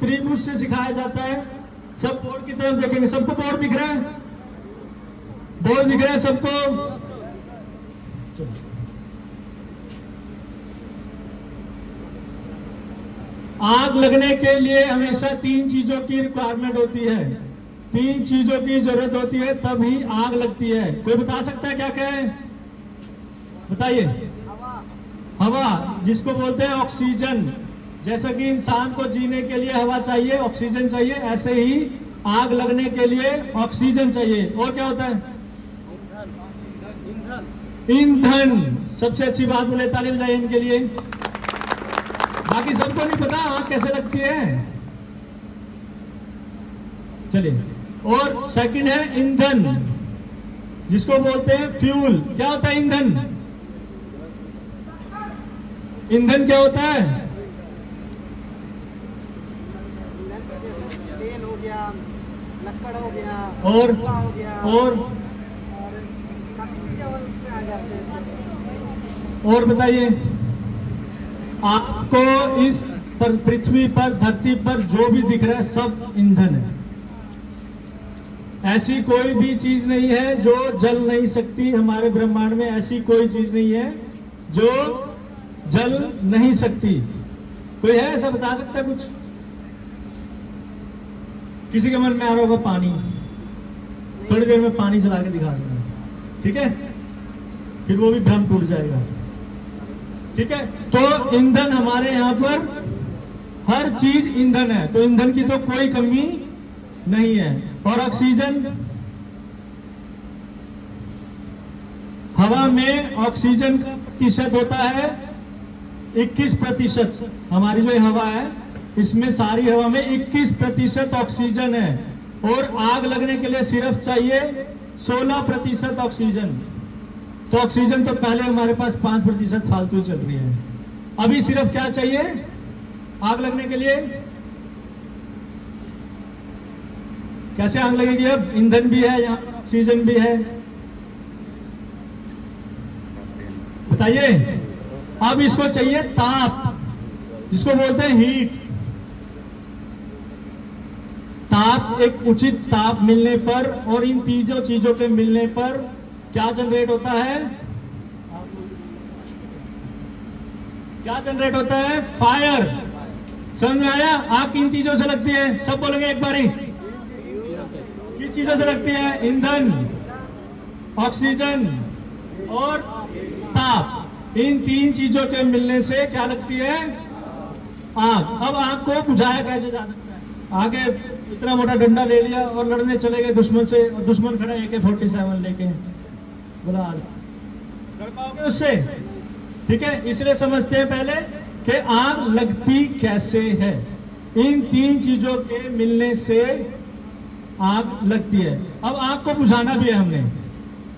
त्रिभुज से सिखाया जाता है। सब बोर्ड की तरफ देखेंगे। सबको बोर्ड दिख रहा है? बोर्ड दिख रहा है सबको? आग लगने के लिए हमेशा 3 चीजों की रिक्वायरमेंट होती है, 3 चीजों की जरूरत होती है, तभी आग लगती है। कोई बता सकता है क्या क्या है? बताइए। हवा, जिसको बोलते हैं ऑक्सीजन। जैसा कि इंसान को जीने के लिए हवा चाहिए, ऑक्सीजन चाहिए, ऐसे ही आग लगने के लिए ऑक्सीजन चाहिए। और क्या होता है? ईंधन। सबसे अच्छी बात बोले, ताली बजाइए इनके लिए। बाकी सबको नहीं पता आग कैसे लगती है। चलिए, और सेकंड है ईंधन, जिसको बोलते हैं फ्यूल। क्या होता है ईंधन? ईंधन क्या होता है? तेल हो गया, लकड़ हो गया, और हो गया, और और बताइए। आपको इस पर, पृथ्वी पर, धरती पर जो भी दिख रहा है सब ईंधन है। ऐसी कोई भी चीज नहीं है जो जल नहीं सकती। हमारे ब्रह्मांड में ऐसी कोई चीज नहीं है जो जल नहीं सकती। कोई है ऐसा बता सकता है कुछ? किसी के मन में आ रहा होगा पानी। थोड़ी देर में पानी चला के दिखा दूंगा, ठीक है? फिर वो भी भ्रम टूट जाएगा, ठीक है? तो ईंधन हमारे यहाँ पर हर चीज ईंधन है, तो ईंधन की तो कोई कमी नहीं है। और ऑक्सीजन, हवा में ऑक्सीजन का प्रतिशत होता है 21%। हमारी जो हवा है इसमें, सारी हवा में 21% ऑक्सीजन है। और आग लगने के लिए सिर्फ चाहिए 16% ऑक्सीजन। तो ऑक्सीजन तो पहले हमारे पास 5% फालतू चल रही है। अभी सिर्फ क्या चाहिए आग लगने के लिए? कैसे आग लगेगी? अब ईंधन भी है, यहाँ ऑक्सीजन भी है। बताइए। अब इसको चाहिए ताप, जिसको बोलते हैं हीट। ताप, एक उचित ताप मिलने पर और इन तीनों चीजों के मिलने पर क्या जनरेट होता है? क्या जनरेट होता है? फायर। समझ में आया? आग किन चीजों से लगती है? सब बोलेंगे एक बारी। किस चीजों से लगती है? ईंधन, ऑक्सीजन और ताप। इन 3 चीजों के मिलने से क्या लगती है? आग। अब आग को बुझाया कैसे जा सकता है? आगे इतना मोटा डंडा ले लिया और लड़ने चले गए दुश्मन से, और दुश्मन खड़ा AK-47 लेके, बोला आज लड़ पाओगे उससे? ठीक है, इसलिए समझते हैं पहले कि आग लगती कैसे है। इन 3 चीजों के मिलने से आग लगती है। अब आग को बुझाना भी है हमने,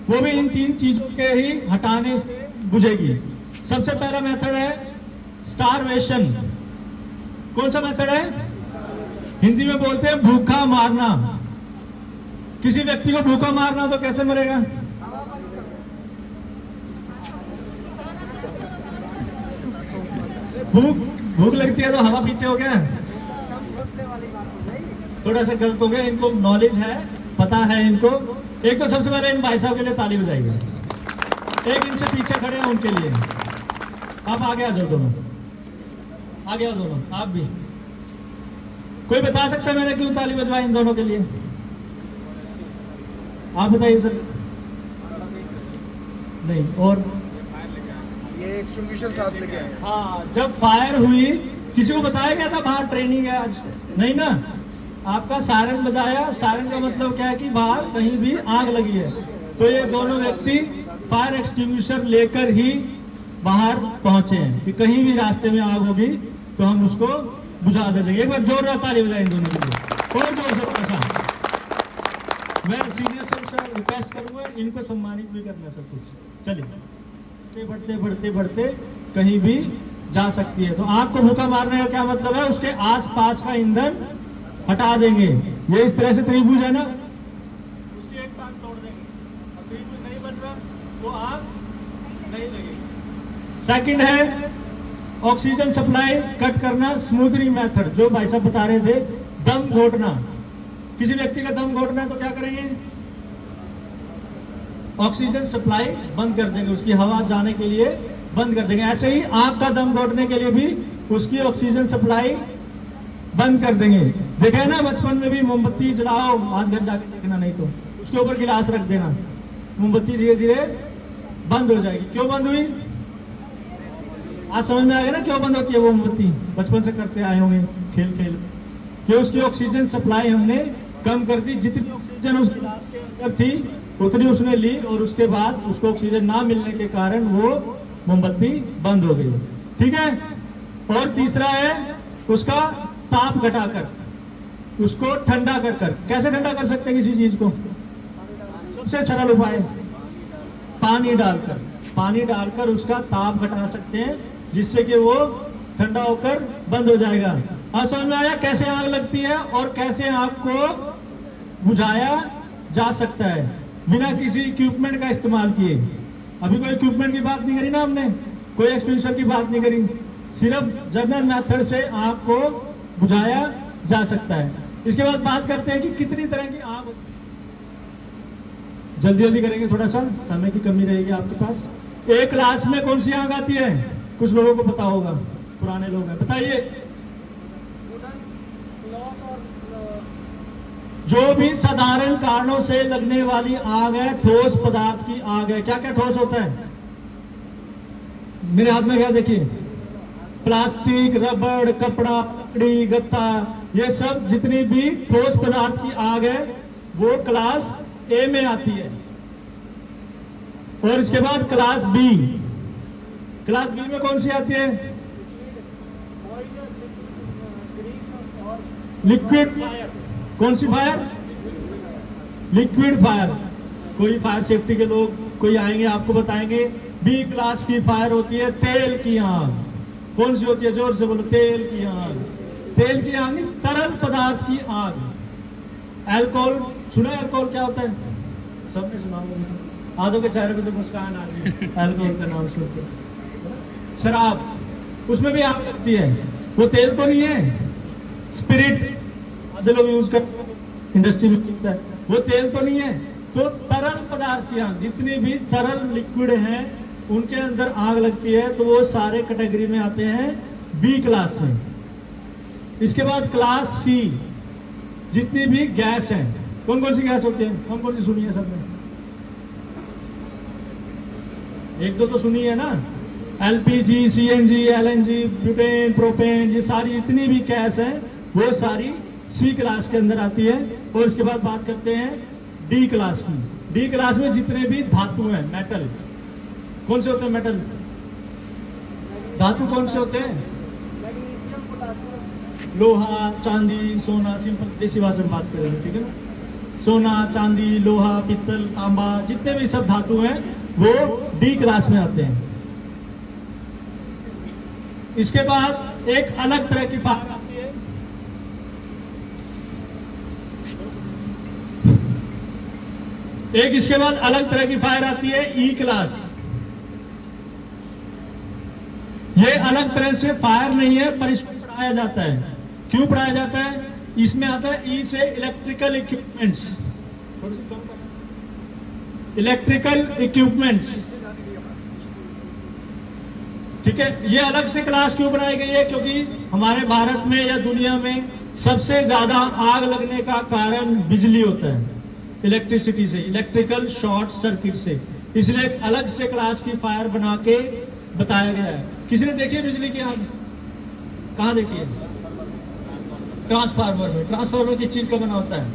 वो भी इन 3 चीजों के ही हटाने से बुझेगी। सबसे पहला मेथड है स्टारवेशन। कौन सा मेथड है? हिंदी में बोलते हैं भूखा मारना। किसी व्यक्ति को भूखा मारना तो कैसे मरेगा? भूख लगती है तो हवा पीते हो क्या? थोड़ा सा गलत हो गया। इनको नॉलेज है, पता है इनको। एक तो सबसे पहले इन भाई साहब के लिए ताली बजाइए। एक इनसे पीछे खड़े हैं उनके लिए। आप आगे आ जाओ दोनों, आगे आओ दोनों। आप भी। कोई बता सकता है मैंने क्यों ताली बजवाई इन दोनों के लिए? आप बताइए सर। नहीं, और ये एक्सटिंग्विशर साथ लेके आए। हाँ, जब फायर हुई, किसी को बताया गया था बाहर ट्रेनिंग है आज? नहीं ना। आपका सायरन बजाया। सायरन का मतलब क्या है कि बाहर कहीं भी आग लगी है। तो ये दोनों व्यक्ति फायर एक्सटिंग्विशर लेकर ही बाहर पहुंचे हैं कि कहीं भी रास्ते में आग होगी तो हम उसको बुझा दे देंगे। एक बार जोरदार ताली बजाएं इन दोनों के लिए, और जोर से ऐसा। मैं सीनियर सर से रिक्वेस्ट करूंगा इनको सम्मानित भी करना सब कुछ। चलिए, बढ़ते बढ़ते बढ़ते कहीं भी जा सकती है। तो आग को भूखा मारने का क्या मतलब है? उसके आसपास का ईंधन हटा देंगे। ये इस तरह से त्रिभुज है ना, उसकी एक टांग तोड़ देंगे। अब त्रिभुज नहीं बन रहा तो आग नहीं लगेगी। सेकंड है ऑक्सीजन सप्लाई कट करना, स्मूथनिंग मेथड जो भाई साहब बता रहे थे, दम घोटना, किसी व्यक्ति का दम घोटना है तो क्या करेंगे, ऑक्सीजन सप्लाई बंद कर देंगे, उसकी हवा जाने के लिए बंद कर देंगे। ऐसे ही आग का दम घोटने के लिए भी उसकी ऑक्सीजन सप्लाई बंद कर देंगे। देखा है ना बचपन में भी, मोमबत्ती जलाओ, आज घर जाके देखना, नहीं तो उसके ऊपर गिलास रख देना, मोमबत्ती धीरे धीरे बंद हो जाएगी। क्यों बंद हुई, आज समझ में आ गया ना क्यों बंद होती है वो मोमबत्ती, बचपन से करते आए होंगे खेल खेल, कि उसकी ऑक्सीजन सप्लाई हमने कम कर दी, जितनी ऑक्सीजन उस गिलास के अंदर थी उतनी उसने ली, और उसके बाद उसको ऑक्सीजन ना मिलने के कारण वो मोमबत्ती बंद हो गई। ठीक है। और तीसरा है उसका ताप घटाकर, उसको ठंडा कर कर। कैसे ठंडा कर सकते हैं किसी चीज को, सबसे सरल उपाय, पानी डालकर, पानी डालकर उसका ताप घटा सकते हैं, जिससे कि वो ठंडा होकर बंद हो जाएगा। अब समझ में आया कैसे आग लगती है और कैसे आग को बुझाया जा सकता है बिना किसी इक्विपमेंट का इस्तेमाल किए। अभी कोई इक्विपमेंट की बात नहीं करी ना हमने, कोई एक्सटेंशन की बात नहीं करी, सिर्फ जनरल मेथड से आग को बुझाया जा सकता है। इसके बाद बात करते हैं कि कितनी तरह की आग होती है। जल्दी जल्दी करेंगे, थोड़ा सा समय की कमी रहेगी आपके पास। एक क्लास में कौन सी आग आती है, कुछ लोगों को पता होगा, पुराने लोग हैं, बताइए। जो भी साधारण कारणों से लगने वाली आग है, ठोस पदार्थ की आग है। क्या क्या ठोस होता है, मेरे हाथ में क्या देखिए, प्लास्टिक, रबड़, कपड़ा, लकड़ी, गत्ता, ये सब जितनी भी ठोस पदार्थ की आग है वो क्लास ए में आती है। और इसके बाद क्लास बी, क्लास बी में कौन सी आती है, लिक्विड फायर। कौन सी फायर, लिक्विड फायर। कोई फायर सेफ्टी के लोग कोई आएंगे आपको बताएंगे, बी क्लास की फायर होती है तेल की आग। कौन सी होती है, जोर से बोलो, तेल की आग। तेल की आग नहीं, तरल पदार्थ की आग। अल्कोहल सुना है, अल्कोहल क्या होता है, सबने सुना होगा, आधों के चेहरे पे तो मुस्कान आ रही है अल्कोहल का नाम सुनकर। शराब, उसमें भी आग लगती है, वो तेल तो नहीं है, स्पिरिट आधे लोग यूज करते हैं, इंडस्ट्री में होता है, वो तेल तो नहीं है। तो तरल पदार्थ की आग, जितनी भी तरल लिक्विड हैं उनके अंदर आग लगती है, तो वो सारे कैटेगरी में आते हैं बी क्लास में। इसके बाद क्लास सी, जितनी भी गैस है, कौन कौन सी गैस होती है, कौन कौन सी सुनी है सबने, एक दो तो सुनी है ना, LPG, CNG, LNG, butane, propane, ये सारी जितनी भी गैस है वो सारी सी क्लास के अंदर आती है। और इसके बाद बात करते हैं डी क्लास की। डी क्लास में जितने भी धातु हैं, मेटल, कौन से होते हैं, मेटल धातु कौन से होते हैं, लोहा, चांदी, सोना, सिंपल देसी भाषा में बात करेंगे, ठीक है ना। सोना, चांदी, लोहा, पित्तल, तांबा, जितने भी सब धातु हैं वो डी क्लास में आते हैं। इसके बाद एक अलग तरह की फायर आती है, एक इसके बाद अलग तरह की फायर आती है ई क्लास। ये अलग तरह से फायर नहीं है, पर इसको पढ़ाया जाता है। क्यों पढ़ाया जाता है, इसमें आता है ई से इलेक्ट्रिकल इक्विपमेंट्स, इलेक्ट्रिकल इक्विपमेंट्स, ठीक है। ये अलग से क्लास क्यों बनाई गई है, क्योंकि हमारे भारत में या दुनिया में सबसे ज्यादा आग लगने का कारण बिजली होता है, इलेक्ट्रिसिटी से, इलेक्ट्रिकल शॉर्ट सर्किट से। इसलिए अलग से क्लास की फायर बना के बताया गया है। किसी ने देखी है बिजली की आग, कहां देखी है, ट्रांसफार्मर में। ट्रांसफार्मर किस चीज का बना होता है,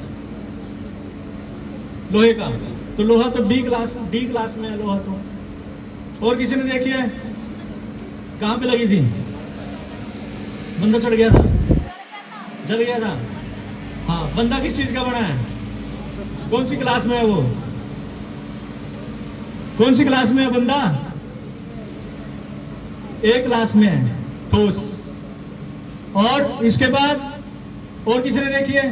लोहे का, तो लोहा तो डी क्लास में है लोहा तो। और किसी ने देखी है, कहां पे लगी थी, बंदा चढ़ गया था, जल गया था, हाँ। बंदा किस चीज का बना है, कौन सी क्लास में है वो, कौन सी क्लास में है बंदा, ए क्लास में है, ठोस। और इसके बाद और किसी ने देखी है,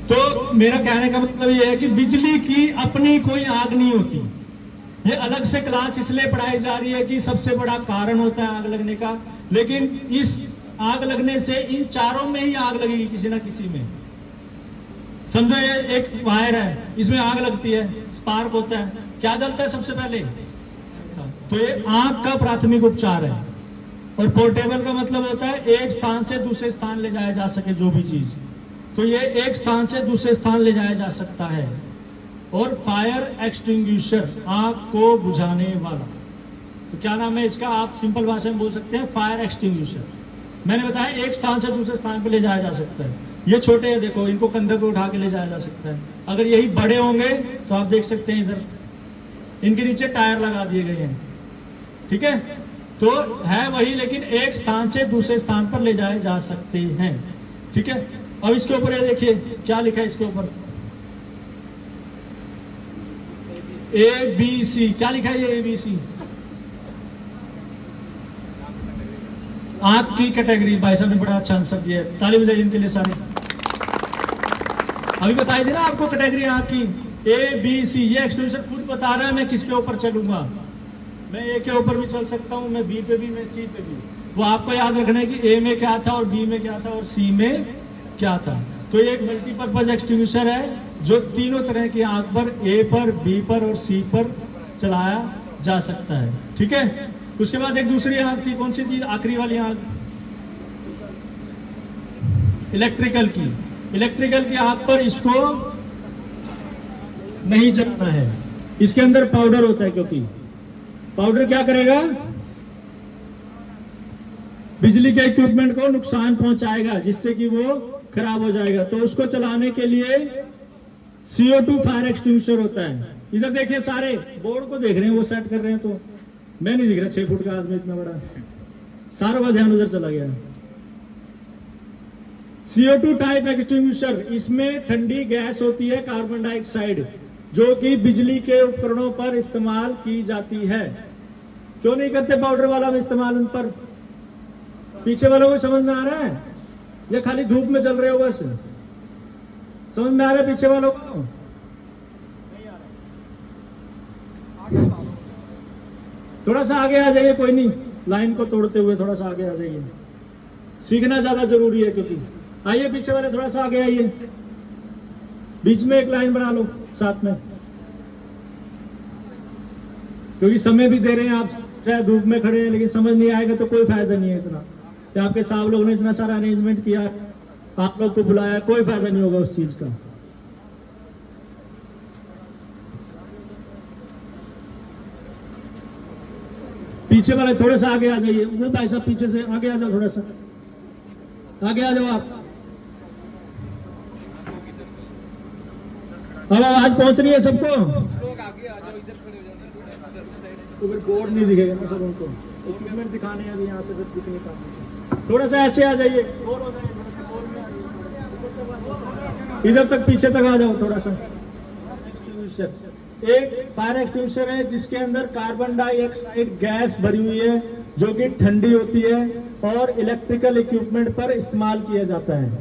तो मेरा कहने का मतलब यह है कि बिजली की अपनी कोई आग नहीं होती, ये अलग से क्लास इसलिए पढ़ाई जा रही है कि सबसे बड़ा कारण होता है आग लगने का, लेकिन इस आग लगने से इन चारों में ही आग लगेगी किसी ना किसी में। समझो ये एक वायर है, इसमें आग लगती है, स्पार्क होता है, क्या जलता है सबसे पहले? तो ये आग का प्राथमिक उपचार है। और पोर्टेबल का मतलब होता है एक स्थान से दूसरे स्थान ले जाया जा सके जो भी चीज, तो ये एक स्थान से दूसरे स्थान ले जाया जा सकता है। और फायर एक्सटिंग्विशर, आग को बुझाने वाला, तो क्या नाम है इसका? आप सिंपल भाषा में बोल सकते हैं फायर एक्सटिंग्विशर। मैंने बताया एक स्थान से दूसरे स्थान पे ले जाया जा सकता है। ये छोटे हैं, देखो इनको कंधे पे उठा के ले जाया जा सकता है। अगर यही बड़े होंगे तो आप देख सकते हैं इधर इनके नीचे टायर लगा दिए गए हैं, ठीक है? तो है वही, लेकिन एक स्थान से दूसरे स्थान पर ले जाए जा सकते हैं, ठीक है? अब इसके ऊपर ये देखिए क्या लिखा है इसके ऊपर, ABC। क्या लिखा है ये ABC? आग की कैटेगरी। भाई साहब ने बड़ा अच्छा आंसर दिया है, ताली बजाइए इनके लिए सारे। अभी बताई थी ना आपको कैटेगरी आग की, ABC। ये एक्सटेंशन खुद बता रहा है मैं किसके ऊपर चलूंगा। मैं A के ऊपर भी चल सकता हूं, मैं B पे भी, मैं C पे भी। वो आपको याद रखना है कि A में क्या था और B में क्या था और C में क्या था। तो ये एक मल्टीपर्पज एक्सटिंग्विशर है जो तीनों तरह की आग पर, A पर, B पर और C पर चलाया जा सकता है, ठीक है? उसके बाद एक दूसरी आग थी, कौन सी थी? आखिरी वाली आग, इलेक्ट्रिकल की। इलेक्ट्रिकल की आग पर इसको नहीं जलाना है, इसके अंदर पाउडर होता है, क्योंकि पाउडर क्या करेगा? बिजली के इक्विपमेंट को नुकसान पहुंचाएगा जिससे कि वो खराब हो जाएगा। तो उसको चलाने के लिए CO2 फायर एक्सटिंग्विशर होता है। इधर देखिए सारे बोर्ड को देख रहे हैं, वो सेट कर रहे हैं, तो मैं नहीं दिख रहा 6 फुट का आदमी इतना बड़ा, सारा का ध्यान उधर चला गया। CO2 टाइप एक्सटिंग्विशर, इसमें ठंडी गैस होती है कार्बन डाइऑक्साइड, जो कि बिजली के उपकरणों पर इस्तेमाल की जाती है। क्यों नहीं करते पाउडर वाला में इस्तेमाल उन पर? पीछे वालों को समझ में आ रहा है या खाली धूप में चल रहे हो? बस समझ में आ रहा है पीछे वालों को? नहीं आ रहा। थोड़ा सा आगे आ जाइए, कोई नहीं, लाइन को तोड़ते हुए थोड़ा सा आगे आ जाइए, सीखना ज्यादा जरूरी है। क्योंकि आइए पीछे वाले थोड़ा सा आगे आइए, बीच में एक लाइन बना लो साथ में, क्योंकि समय भी दे रहे हैं आप, चाहे धूप में खड़े हैं, लेकिन समझ नहीं आएगा तो कोई फायदा नहीं है। इतना कि आपके साहब लोग ने इतना सारा अरेंजमेंट किया, आप लोग को बुलाया, कोई फायदा नहीं होगा उस चीज का। पीछे वाले थोड़ा सा आगे आ जाइए, वो भाई साहब पीछे से आगे आ जाओ, थोड़ा सा आगे आ जाओ आप। अब आवाज पहुंच रही है सबको? लोग आगे आ जाओ, इधर खड़े हो जाओ, तो फिर बोर्ड नहीं दिखेगा ना सब उनको, इक्विपमेंट दिखाने हैं अभी यहाँ से, फिर दिखने का। थोड़ा सा ऐसे आ जाइए, और हो जाइए, थोड़ा सा और में आ जाइए, इधर तक पीछे तक आ जाओ थोड़ा सा। एक फायर एक्सटिंग्विशर है जिसके अंदर कार्बन डाइऑक्साइड गैस भरी हुई है, जो कि ठंडी होती है और इलेक्ट्रिकल इक्विपमेंट पर इस्तेमाल किया जाता है।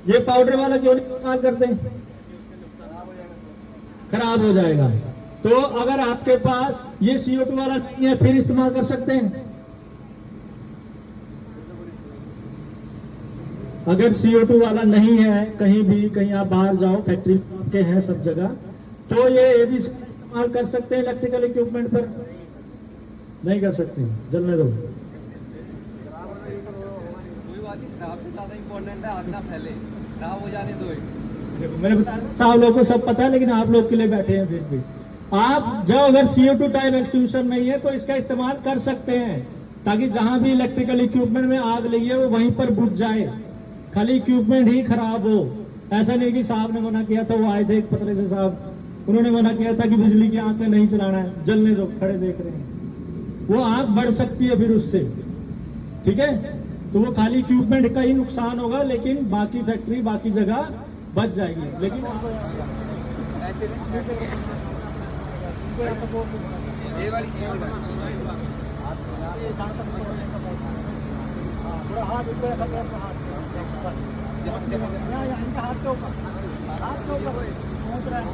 ये पाउडर वाला क्यों नहीं इस्तेमाल करते? खराब हो जाएगा। तो अगर आपके पास ये CO2 वाला नहीं है, फिर इस्तेमाल कर सकते हैं। अगर CO2 वाला नहीं है कहीं भी, कहीं आप बाहर जाओ, फैक्ट्री के हैं सब जगह, तो ये ABC इस्तेमाल कर सकते हैं इलेक्ट्रिकल इक्विपमेंट पर? नहीं कर सकते, जलने दो। खराब से ज्यादा इम्पोर्टेंट है आग ना फैले, खराब हो जाने दो। देखो मैंने बताया, साहब लोगों को सब पता है, लेकिन आप लोग के लिए बैठे हैं। फिर भी आप जब अगर CO2 टाइप एक्सटिंग्विशर नहीं है तो इसका इस्तेमाल कर सकते हैं, ताकि जहां भी इलेक्ट्रिकल इक्विपमेंट में आग लगी है वो वहीं पर बुझ जाए, खाली इक्विपमेंट ही खराब हो। ऐसा नहीं कि साहब ने मना किया था, वो आए थे एक पतले से साहब, उन्होंने मना किया था कि बिजली की आग में नहीं चलाना है, जलने दो, खड़े देख रहे हैं। वो आग बढ़ सकती है फिर उससे, ठीक है? तो वो खाली इक्विपमेंट का ही नुकसान होगा, लेकिन बाकी फैक्ट्री, बाकी जगह बच जाएगी। लेकिन ये वाली हाथ ऊपर, हाथ के ऊपर, हाथ के ऊपर पहुंच रहा है।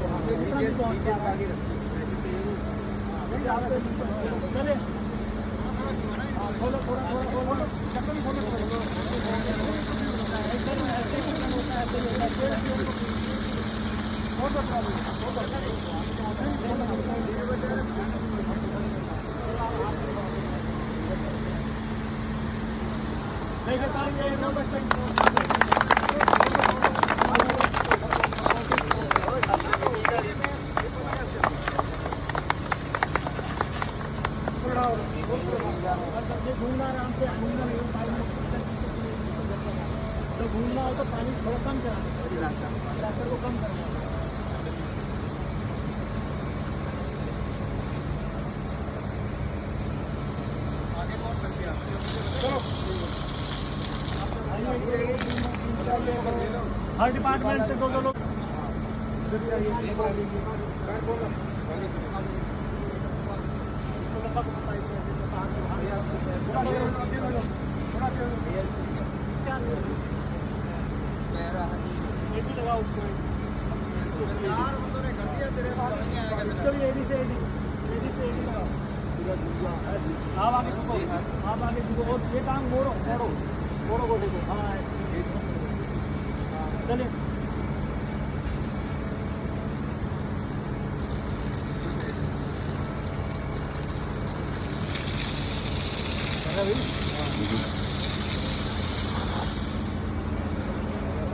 चले खोलो थोड़ा थोड़ा खोलो चक्कर भी खोलो घूमना आराम से घूमना नहीं तो घूमना हो तो पानी थोड़ा कम चलाना को कम करना हर डिपार्टमेंट से दो लोग लगा उसको आप आगे झुको आप आगे झुको और ये टांग मोड़ो मोड़ो मोड़ो को देखो हाँ चलिए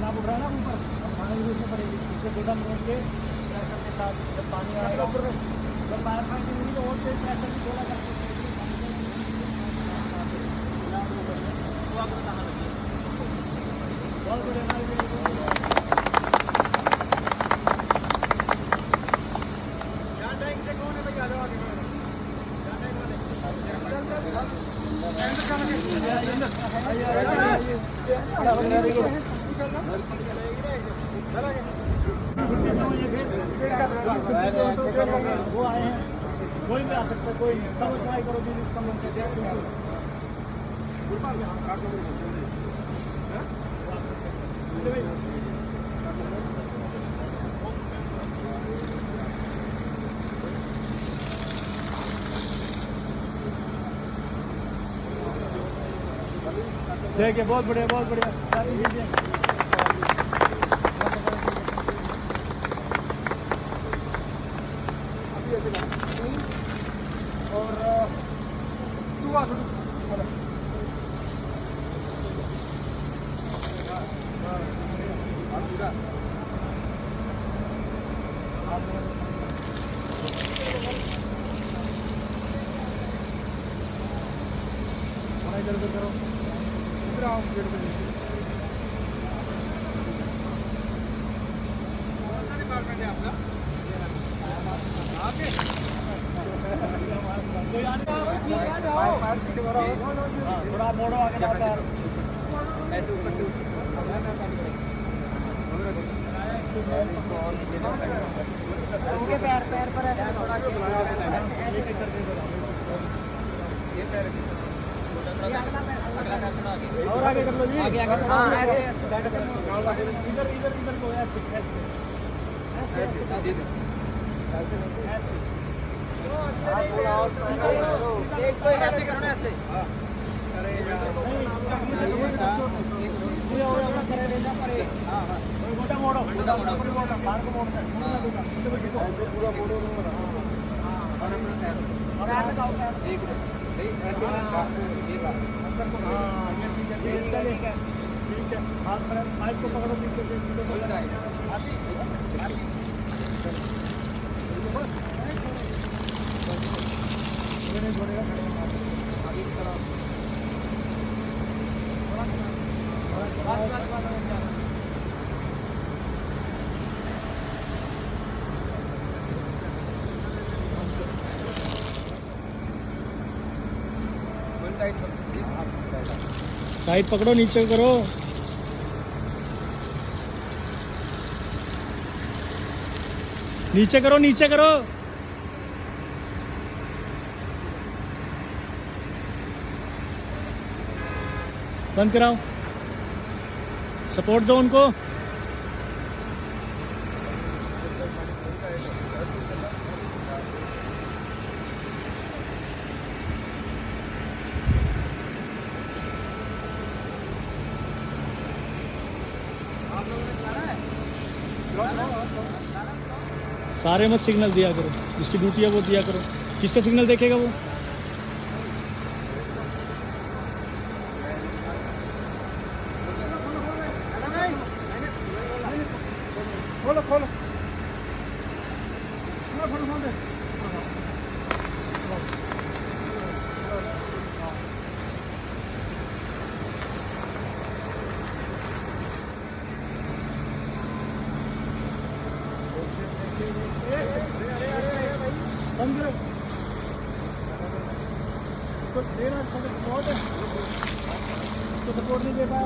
आप उठ रहा है ना ऊपर पानी भी उसमें पड़ेगी इससे गोदाम रोड के प्रेशर के साथ जब पानी आएगा जब फायर फाइट होगी तो और तेज प्रेशर भी थोड़ा करके तो आपको कहाँ लगी बहुत बड़े वो आए हैं कोई भी आ सकता है कोई सब ट्राई करो जी इसका मन से देखिए बहुत बढ़िया बहुत बढ़िया करो इधर आओ गेट पे कौन सा डिपार्टमेंट है आपका आपके थोड़ा मोड़ो आगे ऐसे ऊपर से उनके पैर पैर पर ऐसा थोड़ा ये पैर और आगे कर लो जी आगे आगे हाँ ऐसे इधर इधर इधर को ऐसे ऐसे सीधे ऐसे एक तो ऐसे करो ना ऐसे अरे यार मोटा मोड़ो मोटा मोड़ो बाहर को मोड़ना पूरा मोड़ो और एक ऐसे हाथ को पकड़ो साइड पकड़ो नीचे करो नीचे करो नीचे करो बंद कराओ सपोर्ट दो उनको सारे मत सिग्नल दिया करो, जिसकी ड्यूटी है वो दिया करो। किसका सिग्नल देखेगा वो? खोलो खोलो सपोर्ट नहीं दे पाया,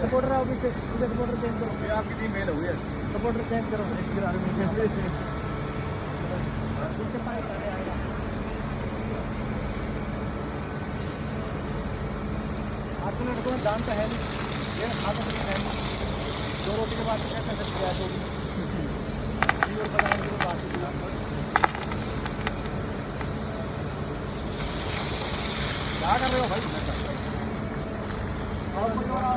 सपोर्टर आओ पीछे, सपोर्टर चेंज करो। आपकी टीम फेल हो गई है, सपोर्टर चेंज करो। आपको लड़कों में दाम तो है नहीं, ये हाथों में है नहीं। 2 रोटी के बाद क्या कर सकते हैं? और बनाने के बाद क्या कर रहे हो भाई? और कोई और आओ।